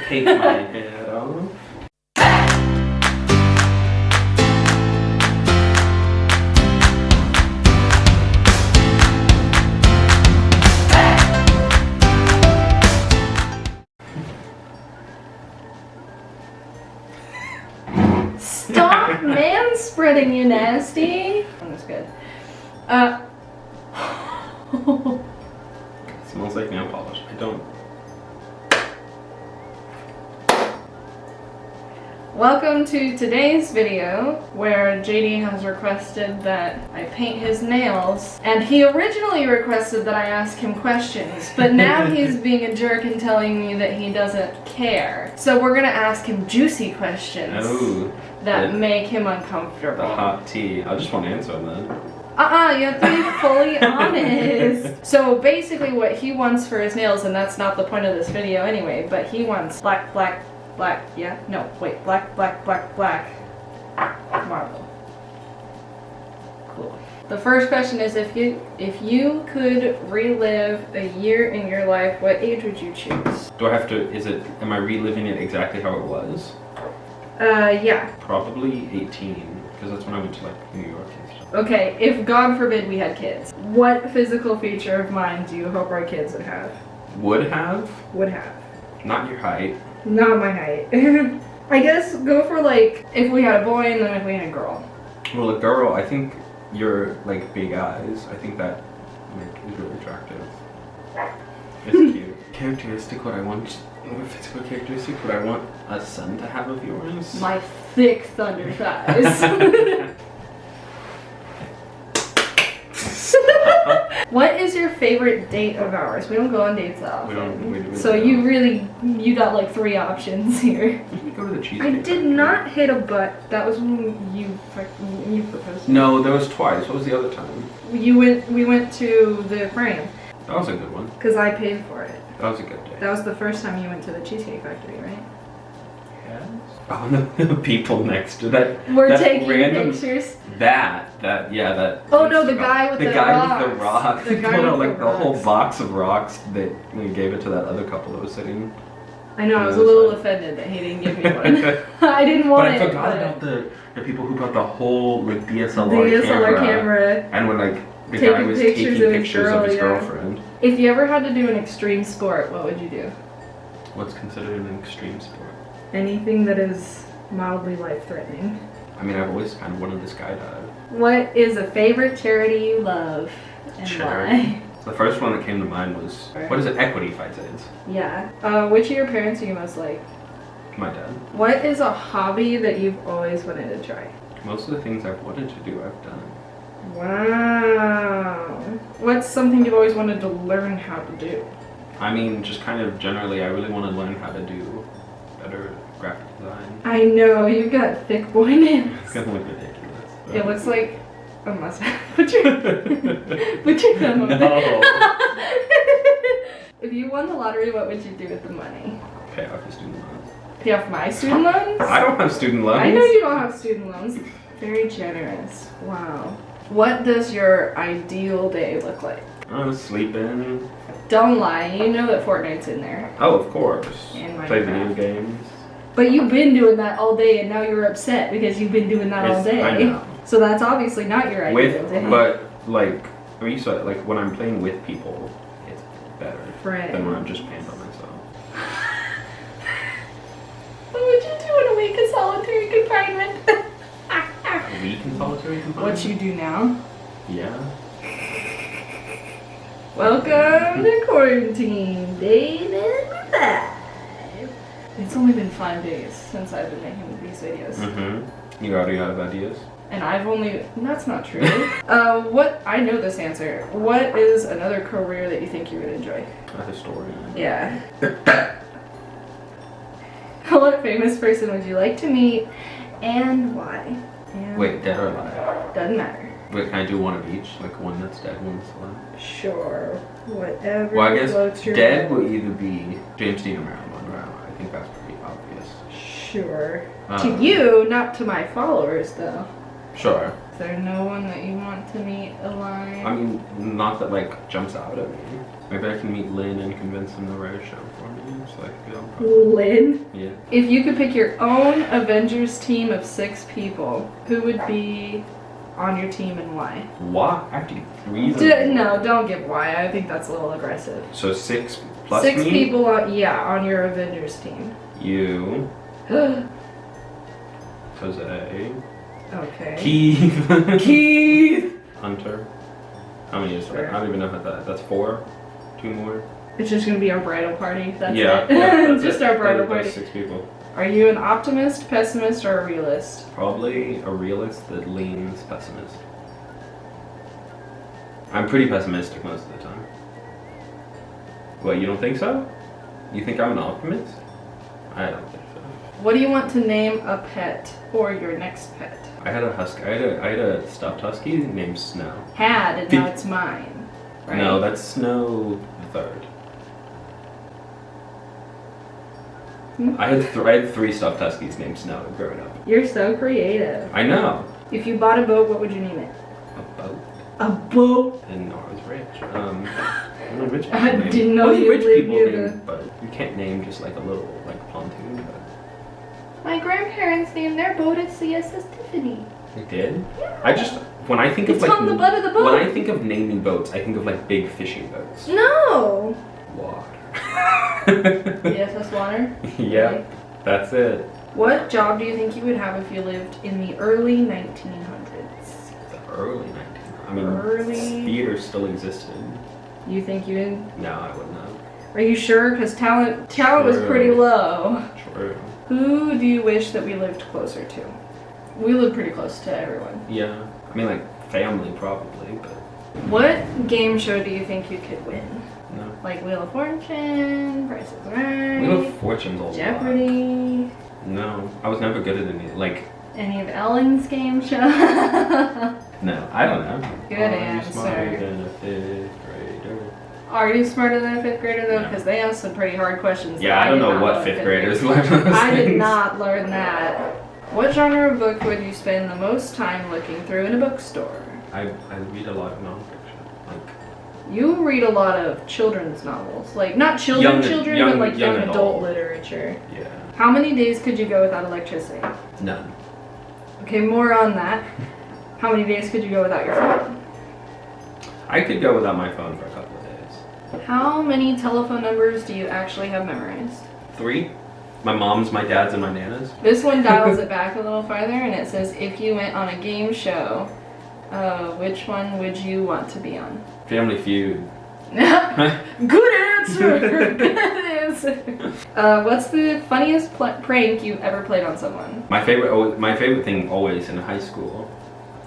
take my head off. Stop manspreading, you nasty. That was good. It smells like nail polish. I don't. Welcome to today's video where JD has requested that I paint his nails, and he originally requested that I ask him questions, but now he's being a jerk and telling me that he doesn't care. So we're gonna ask him juicy questions that make him uncomfortable. The hot tea. I just want to answer them then. You have to be fully honest. So basically what he wants for his nails, and that's not the point of this video anyway, but he wants black, black, black, yeah? No, wait, black, black, black, black marble. Cool. The first question is, if you could relive a year in your life, what age would you choose? Do I have to, am I reliving it exactly how it was? Yeah. Probably 18, because that's when I went to like New York and stuff. Okay, if God forbid we had kids, what physical feature of mine do you hope our kids would have? Would have? Would have. Not your height. Not my height. I guess go for like, if we had a boy and then if we had a girl. Well, a girl, I think you're like big eyes. I think that like is really attractive. It's cute. Characteristic, what I want, physical characteristic, what I want a son to have of yours? My thick thunder thighs. What is your favorite date of ours? We don't go on dates that often. So you got like 3 options here. We go to the cheesecake. I did not hit a butt. That was when you proposed. No, there was twice. What was the other time? We went to the aquarium. That was a good one. Because I paid for it. That was a good day. That was the first time you went to the Cheesecake Factory, right? Yes. Oh, the people next to that. We're that taking random, pictures. That. Oh no, the guy with the rocks. The guy with like the the whole rocks. box of rocks that we gave it to that other couple that was sitting. I know, I was a little offended that he didn't give me one. I didn't want it. But I forgot about the people who brought the whole like DSLR camera. And when like the guy was taking pictures of his girlfriend. If you ever had to do an extreme sport, what would you do? What's considered an extreme sport? Anything that is mildly life-threatening. I mean, I've always kind of wanted to skydive. What is a favorite charity you love and why? The first one that came to mind was, what is it? Equity Fights AIDS. Yeah. Which of your parents do you most like? My dad. What is a hobby that you've always wanted to try? Most of the things I've wanted to do, I've done. Wow. What's something you've always wanted to learn how to do? I mean, just kind of generally, I really want to learn how to do better graphic design. I know, you've got thick boy nails. It's gonna look ridiculous. But... It looks like a mustache. Put your thumb on No. If you won the lottery, what would you do with the money? Pay off your student loans. Pay off my student loans? I don't have student loans. I know you don't have student loans. Very generous. Wow. What does your ideal day look like? Oh, sleeping. Don't lie, you know that Fortnite's in there. Oh, of course. And Play Minecraft. video games. But you've been doing that all day and now you're upset because you've been doing that all day. I know. So that's obviously not your ideal day. But like, I mean, so, like when I'm playing with people, it's better than when I'm just playing by myself. What would you do in a week of solitary confinement? A week in solitary confinement? What you do now? Yeah. Welcome to quarantine, day number 5. It's only been 5 days since I've been making these videos. Mm-hmm. You already out of ideas? And I've only, that's not true. I know this answer. What is another career that you think you would enjoy? A historian. Yeah. What famous person would you like to meet and why? And Wait, dead or alive? Doesn't matter. Wait, can I do one of each? Like one that's dead, one that's alive? Sure. Whatever. Well, I guess floats your dead boat. will either be James Dean or Marilyn Monroe. I think that's pretty obvious. Sure. To you, not to my followers, though. Sure. Is there no one that you want to meet alive? I mean, not that like jumps out at me. Maybe I can meet Lynn and convince him to write a show for me, so I can be on Broadway. Lynn? Yeah. If you could pick your own Avengers team of 6 people, who would be on your team and why? Why? I have to give reasons. No, don't give why. I think that's a little aggressive. So 6 plus 6 me? people on your Avengers team. You. Jose. Okay. Keith. Keith! Hunter. How many is Sure. that? I don't even know if that's 4. 2 more. It's just gonna be our bridal party. That's Yeah, it. that's Just it. our bridal Those party. 6 people. Are you an optimist, pessimist, or a realist? Probably a realist that leans pessimist. I'm pretty pessimistic most of the time. What, you don't think so? You think I'm an optimist? I don't think so. What do you want to name a pet or your next pet? I had a husky. I had a stuffed husky named Snow. Had, and now it's mine. Right? No, that's Snow the 3rd. I had 3 stuffed huskies named Snow growing up. You're so creative. I know. If you bought a boat, what would you name it? A boat. A boat? And no, I was rich. Only rich people I name- didn't know only you rich lived people near name boat. You can't name just like a little like pontoon boat. My grandparents named their boat as CSS Tiffany. They did? Yeah. I just when I think of It's like on the butt of the boat. when I think of naming boats, I think of like big fishing boats. No. Water. CSS Water? Yeah, Okay. that's it. What job do you think you would have if you lived in the early 1900s? The early 19. I mean, Early- theater still existed. You think you would? No, I wouldn't have. Are you sure? Because talent was True. pretty low. True. Who do you wish that we lived closer to? We live pretty close to everyone. Yeah. I mean, like family probably, but What game show do you think you could win? no. Like Wheel of Fortune, Price is Right, Wheel of Fortune's a lot. Jeopardy, No, I was never good at any. Like, any of Ellen's game show? no, I don't know. Good Are you answer. smarter than a 5th grader? Are you smarter than a 5th grader though? No. Because they ask some pretty hard questions. Yeah, that I don't did know not what learn 5th in graders grade. learn those I did things. not learn that. What genre of book would you spend the most time looking through in a bookstore? I read a lot of nonfiction. Like, You read a lot of children's novels. Like, not children, but like young adult literature. yeah. How many days could you go without electricity? None. Okay, more on that. How many days could you go without your phone? I could go without my phone for a couple of days. How many telephone numbers do you actually have memorized? 3. My mom's, my dad's, and my nana's. This one dials it back a little farther and it says, if you went on a game show, which one would you want to be on? Family Feud. Good answer! Good answer! What's the funniest prank you've ever played on someone? My favorite thing always in high school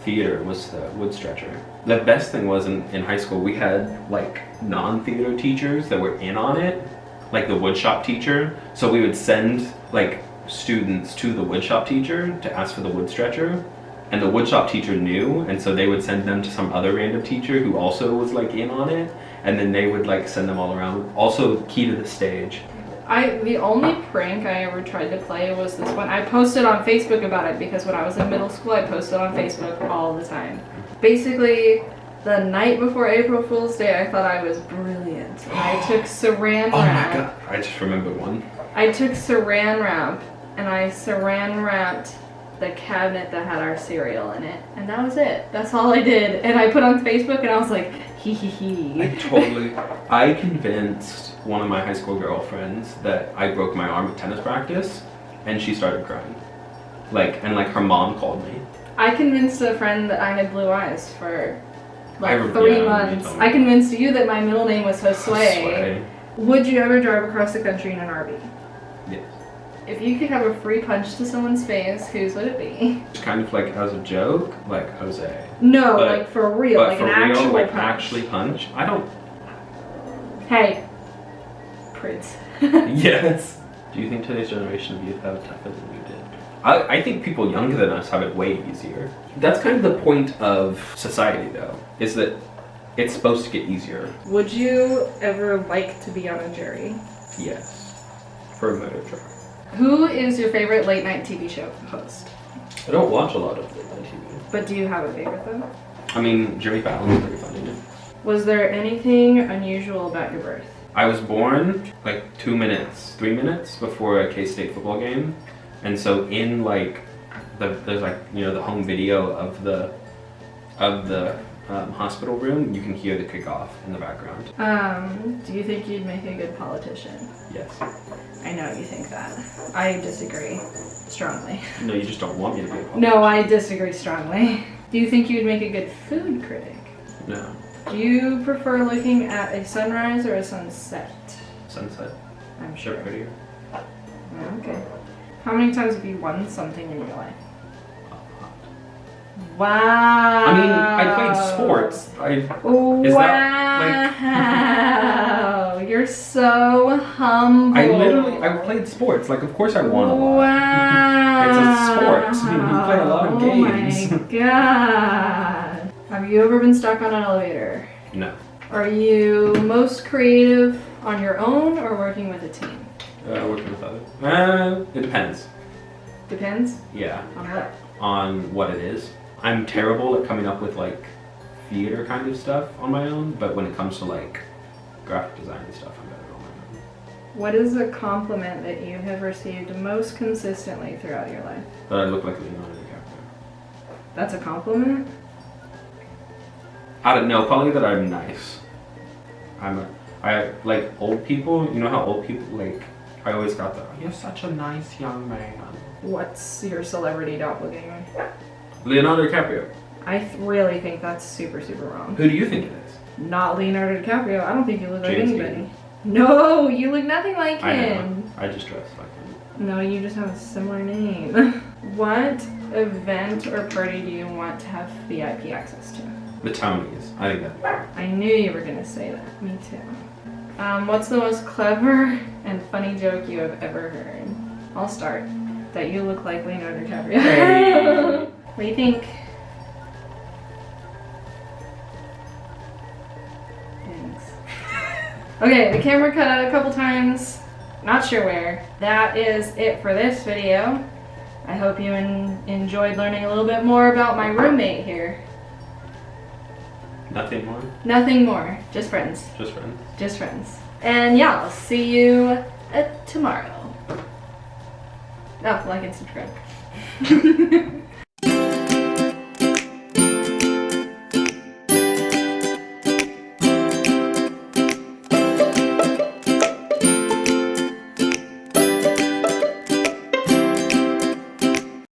theater was the wood stretcher. The best thing was in high school we had like non-theater teachers that were in on it, like the woodshop teacher. So we would send like students to the woodshop teacher to ask for the wood stretcher, and the woodshop teacher knew, and so they would send them to some other random teacher who also was like in on it, and then they would like send them all around. Also key to the stage. The only prank I ever tried to play was this one. I posted on Facebook about it because when I was in middle school, I posted on Facebook all the time. Basically, the night before April Fool's Day, I thought I was brilliant. And I took saran wrap. Oh my god, I just remembered one. I took saran wrap and I saran wrapped the cabinet that had our cereal in it. And that was it. That's all I did. And I put on Facebook and I was like, hee hee hee. I convinced one of my high school girlfriends that I broke my arm at tennis practice, and she started crying. And her mom called me. I convinced a friend that I had blue eyes for like yeah, 3 you months. told me. I convinced you that my middle name was Josue. Sway. Would you ever drive across the country in an RV? Yes. If you could have a free punch to someone's face, whose would it be? It's kind of like as a joke, like Jose. No, But- like for real, But like for an real, actual like punch. actually punch? I don't. Hey, Prince. Yes. Do you think today's generation of youth have it tougher than we did? I think people younger than us have it way easier. That's kind of the point of society, though, is that it's supposed to get easier. Would you ever like to be on a jury? Yes. For a murder trial. Who is your favorite late night TV show host? I don't watch a lot of daytime TV. But do you have a favorite though? I mean, Jimmy Fallon's pretty funny. Was there anything unusual about your birth? I was born like 3 minutes before a K-State football game, and so in like there's like, you know, the home video of the hospital room, you can hear the kickoff in the background. Do you think you'd make a good politician? Yes. I know you think that. I disagree strongly. No, you just don't want me to be a politician. No, I disagree strongly. Do you think you'd make a good food critic? No. Do you prefer looking at a sunrise or a sunset? Sunset. I'm Sure, sure. prettier. Okay. How many times have you won something in your life? Wow. I mean, I played sports. Is Wow. You're so humble. I played sports. Like, of course I won a lot. Wow. It's a sport. You play a lot of games. Oh my god. Have you ever been stuck on an elevator? No. Are you most creative on your own or working with a team? Working with others. It depends. Depends Yeah. on what? On what it is. I'm terrible at coming up with like theater kind of stuff on my own, but when it comes to like graphic design and stuff, I'm better on my own. What is a compliment that you have received most consistently throughout your life? But I look like Leonardo DiCaprio. That's a compliment? I don't know, probably that I'm nice. I like old people, you know how old people, like, I always got the, you're such a nice young man. What's your celebrity doppelganger? Leonardo DiCaprio. I really think that's super, super wrong. Who do you think it is? Not Leonardo DiCaprio. I don't think you look like James anybody. Dean. No, you look nothing like I him. know. I just dress like him. No, you just have a similar name. What event or party do you want to have VIP access to? The Tonys. I think that'd be fun. I knew you were gonna say that. Me too. What's the most clever and funny joke you have ever heard? I'll start. That you look like Leonardo DiCaprio. Hey. What do you think? Thanks. Okay, the camera cut out a couple times. Not sure where. That is it for this video. I hope you enjoyed learning a little bit more about my roommate here. Nothing more? Nothing more. Just friends. Just friends. Just friends. And yeah, I'll see you tomorrow. Oh, like and subscribe.